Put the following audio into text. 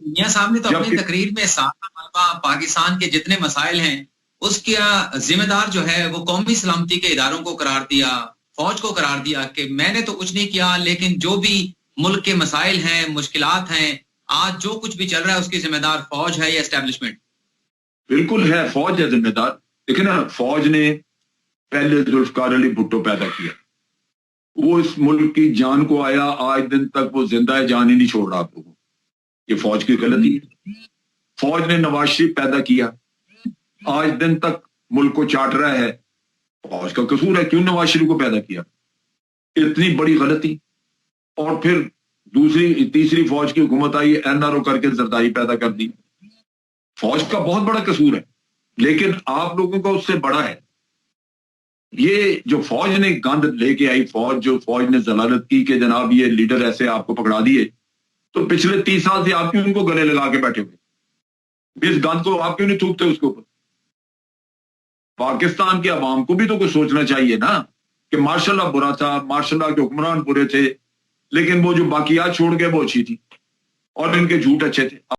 میاں صاحب نے تو اپنی جبکہ تقریر میں سارا ملبہ پاکستان کے جتنے مسائل ہیں اس کا ذمہ دار جو ہے وہ قومی سلامتی کے اداروں کو قرار دیا، فوج کو قرار دیا کہ میں نے تو کچھ نہیں کیا، لیکن جو بھی ملک کے مسائل ہیں، مشکلات ہیں، آج جو کچھ بھی چل رہا ہے اس کی ذمہ دار فوج ہے یا اسٹیبلشمنٹ؟ بالکل ہے، فوج ہے ذمہ دار. لیکن فوج نے پہلے ذوالفقار علی بھٹو پیدا کیا، وہ اس ملک کی جان کو آیا، آج دن تک وہ زندہ ہے، جان ہی نہیں چھوڑ رہا آپ لوگوں. یہ فوج کی غلطی ہے. فوج نے نواز شریف پیدا کیا، آج دن تک ملک کو چاٹ رہا ہے، فوج کا قصور ہے. کیوں نواز شریف کو پیدا کیا؟ اتنی بڑی غلطی. اور پھر دوسری تیسری فوج کی حکومت آئی، این آر او کر کے زرداری پیدا کر دی. فوج کا بہت بڑا قصور ہے، لیکن آپ لوگوں کا اس سے بڑا ہے. یہ جو فوج نے گند لے کے آئی، فوج نے ضلالت کی کہ جناب یہ لیڈر ایسے آپ کو پکڑا دیے، تو پچھلے 30 سال سے آپ کیوں ان کو گلے لگا کے بیٹھے ہوئے؟ اس گند کو آپ کیوں نہیں تھوکتے اس کے اوپر؟ پاکستان کے عوام کو بھی تو کچھ سوچنا چاہیے نا کہ ماشاء اللہ برا تھا، ماشاء اللہ کے حکمران برے تھے، لیکن وہ جو باقیات چھوڑ گئے وہ اچھی تھی اور ان کے جھوٹ اچھے تھے.